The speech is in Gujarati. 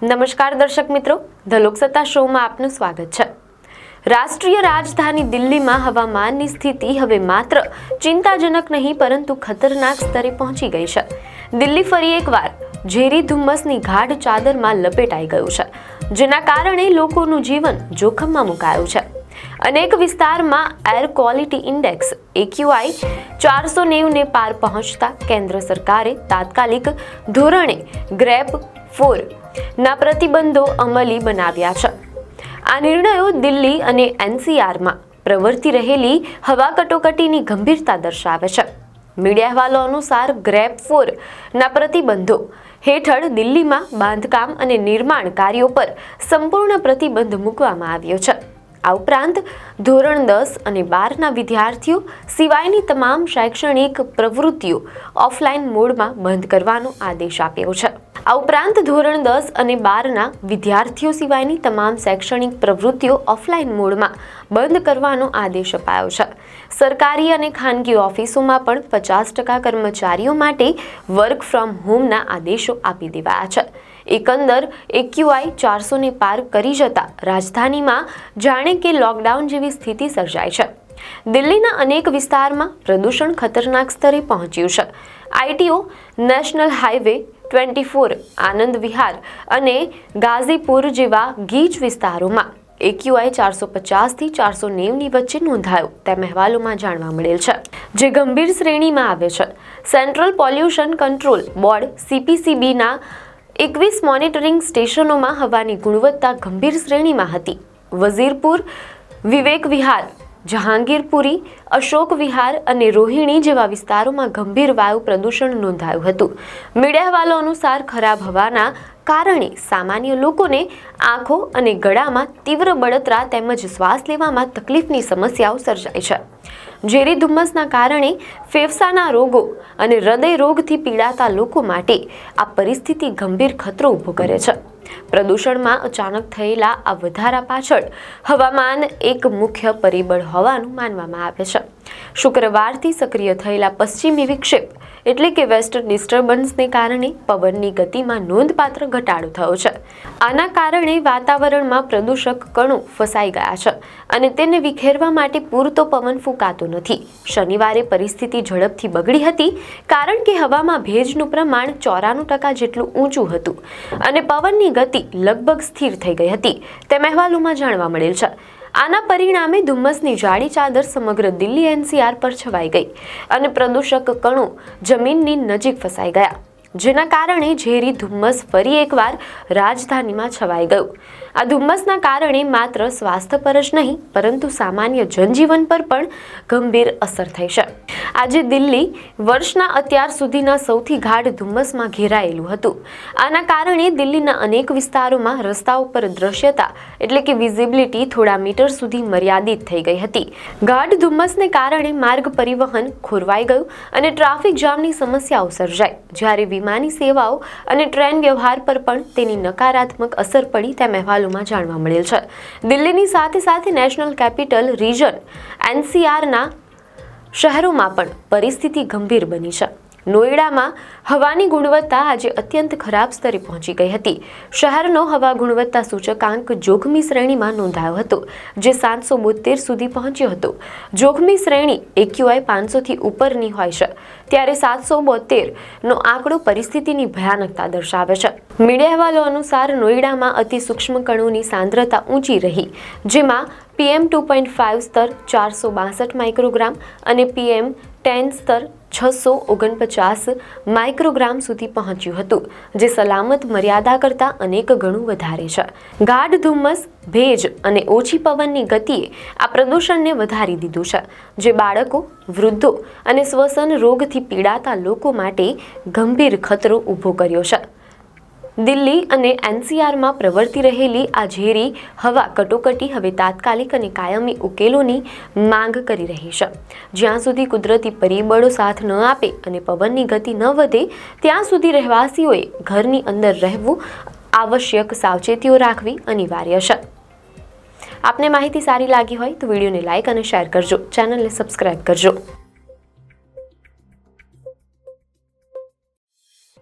નમસ્કાર દર્શક મિત્રો, ધ લોકસત્તા શોમાં આપનું સ્વાગત છે। રાષ્ટ્રીય રાજધાની દિલ્હીમાં હવામાનની સ્થિતિ હવે માત્ર ચિંતાજનક નહીં પરંતુ ખતરનાક સ્તરે પહોંચી ગઈ છે। દિલ્હી ફરી એકવાર ઝેરી ધુમ્મસની ગાઢ ચાદરમાં લપેટાઈ ગયું છે, જેના કારણે લોકોનું જીવન જોખમમાં મુકાયું છે। અનેક વિસ્તારમાં એર ક્વોલિટી ઇન્ડેક્સ AQI 490 ને પાર પહોંચતા કેન્દ્ર સરકારે તાત્કાલિક ધોરણે ગ્રેપ 4 ના પ્રતિબંધો અમલી બનાવ્યા છે। આ નિર્ણયો દિલ્હી અને NCRમાં પ્રવર્તી રહેલી હવા કટોકટીની ગંભીરતા દર્શાવે છે। મીડિયા અહેવાલો અનુસાર ગ્રેપ 4 ના પ્રતિબંધો હેઠળ દિલ્હીમાં બાંધકામ અને નિર્માણ કાર્યો પર સંપૂર્ણ પ્રતિબંધ મૂકવામાં આવ્યો છે। આ ઉપરાંત ધોરણ 10 અને 12ના વિદ્યાર્થીઓ સિવાયની તમામ શૈક્ષણિક પ્રવૃત્તિઓ ઓફલાઈન મોડમાં બંધ કરવાનો આદેશ આપ્યો છે। આ ઉપરાંત ધોરણ 10 અને 12ના વિદ્યાર્થીઓ સિવાયની તમામ શૈક્ષણિક પ્રવૃત્તિઓ ઓફલાઈન મોડમાં બંધ કરવાનો આદેશ અપાયો છે। સરકારી અને ખાનગી ઓફિસોમાં પણ 50% કર્મચારીઓ માટે વર્ક ફ્રોમ હોમના આદેશો આપી દેવાયા છે। એકંદર AQI 400 ને પાર કરી જતા રાજધાનીમાં જાણે કે લોકડાઉન જેવી સ્થિતિ સર્જાઈ છે। દિલ્હીના અનેક વિસ્તારમાં પ્રદૂષણ ખતરનાક સ્તરે પહોંચ્યું છે। ITO national highway 24 Anand Vihar અને ગાઝીપુર જેવા ગીચ વિસ્તારોમાં AQI 450 થી 490 ની વચ્ચે નોંધાયો તેમ અહેવાલોમાં જાણવા મળેલ છે, જે ગંભીર શ્રેણીમાં આવે છે। સેન્ટ્રલ પોલ્યુશન કંટ્રોલ બોર્ડ CPCBના 21 મોનિટરિંગ સ્ટેશનોમાં હવાની ગુણવત્તા ગંભીર શ્રેણીમાં હતી। વઝીરપુર, વિવેક વિહાર, જહાંગીરપુરી, અશોક વિહાર અને રોહિણી જેવા વિસ્તારોમાં ગંભીર વાયુ પ્રદૂષણ નોંધાયું હતું। મીડિયા અહેવાલો અનુસાર ખરાબ હવાના કારણે સામાન્ય લોકોને આંખો અને ગળામાં તીવ્ર બળતરા તેમજ શ્વાસ લેવામાં તકલીફની સમસ્યાઓ સર્જાય છે। ઝેરી ધુમ્મસના કારણે ફેફસાના રોગો અને હૃદય રોગથી પીડાતા લોકો માટે આ પરિસ્થિતિ ગંભીર ખતરો ઊભો કરે છે। પ્રદૂષણમાં અચાનક થયેલા આ વધારા પાછળ હવામાન એક મુખ્ય પરિબળ હોવાનું માનવામાં આવે છે। શુક્રવારથી સક્રિય થયેલા પશ્ચિમી વિક્ષેપ એટલે કે વેસ્ટર્ન ડિસ્ટર્બન્સને કારણે પવનની ગતિમાં નોંધપાત્ર ઘટાડો થયો છે। આના કારણે વાતાવરણમાં પ્રદૂષક કણો ફસાઈ ગયા છે અને તેને વિખેરવા માટે પૂરતો પવન ફૂંકાતો નથી। શનિવારે પરિસ્થિતિ ઝડપથી બગડી હતી કારણ કે હવામાં ભેજનું પ્રમાણ 94% જેટલું ઊંચું હતું અને પવનની ગતિ લગભગ સ્થિર થઈ ગઈ હતી તેમ અહેવાલોમાં જાણવા મળેલ છે। આના પરિણામે ધુમ્મસની જાડી ચાદર સમગ્ર દિલ્હી NCR પર છવાઈ ગઈ અને પ્રદૂષક કણો જમીનની નજીક ફસાઈ ગયા, જેના કારણે ઝેરી ધુમ્મસ ફરી એકવાર રાજધાનીમાં છવાઈ ગયું। આ ધુમ્મસના કારણે માત્ર સ્વાસ્થ્ય પર જ નહીં પરંતુ સામાન્ય જનજીવન પર પણ ગંભીર અસર થઈ છે। આજે દિલ્હી વર્ષના અત્યાર સુધીના સૌથી ગાઢ ધુમ્મસમાં ઘેરાયેલું હતું। આના કારણે દિલ્હીના અનેક વિસ્તારોમાં રસ્તાઓ પર દ્રશ્યતા એટલે કે વિઝિબિલિટી થોડા મીટર સુધી મર્યાદિત થઈ ગઈ હતી। ગાઢ ધુમ્મસને કારણે માર્ગ પરિવહન ખોરવાઈ ગયું અને ટ્રાફિક જામની સમસ્યાઓ સર્જાઈ, જ્યારે વિમાની સેવાઓ અને ટ્રેન વ્યવહાર પર પણ તેની નકારાત્મક અસર પડી તેમ અહેવાલોમાં જાણવા મળેલ છે। દિલ્હીની સાથે સાથે નેશનલ કેપિટલ રીજન NCRના શહેરોમાં પણ પરિસ્થિતિ ગંભીર બની છે। નોઈડામાં હવાની ગુણવત્તા આજે અત્યંત ખરાબ સ્તરે પહોંચી ગઈ હતી। શહેરનો હવા ગુણવત્તા સૂચકાંક જોખમી શ્રેણીમાં નોંધાયો હતો, જે 772 સુધી પહોંચ્યો હતો। જોખમી શ્રેણી AQI 500 થી ઉપરની હોય છે, ત્યારે 772 નો આંકડો પરિસ્થિતિની ભયાનકતા દર્શાવે છે। મીડિયા અહેવાલો અનુસાર નોઈડામાં અતિ સૂક્ષ્મ કણોની સાંદ્રતા ઊંચી રહી, જેમાં PM 2.5 સ્તર 462 માઇક્રોગ્રામ અને PM 10 સ્તર 649 માઇક્રોગ્રામ સુધી પહોંચ્યું હતું, જે સલામત મર્યાદા કરતાં અનેક ગણું વધારે છે। ગાઢ ધુમ્મસ, ભેજ અને ઓછી પવનની ગતિએ આ પ્રદૂષણને વધારી દીધું છે, જે બાળકો, વૃદ્ધો અને શ્વસન રોગથી પીડાતા લોકો માટે ગંભીર ખતરો ઊભો કર્યો છે। દિલ્હી અને NCRમાં પ્રવર્તી રહેલી આ ઝેરી હવા કટોકટી હવે તાત્કાલિક અને કાયમી ઉકેલોની માંગ કરી રહી છે। જ્યાં સુધી કુદરતી પરિબળો સાથ ન આપે અને પવનની ગતિ ન વધે ત્યાં સુધી રહેવાસીઓએ ઘરની અંદર રહેવું, આવશ્યક સાવચેતીઓ રાખવી અનિવાર્ય છે। આપને માહિતી સારી લાગી હોય તો વિડીયોને લાઇક અને શેર કરજો, ચેનલને સબસ્ક્રાઇબ કરજો।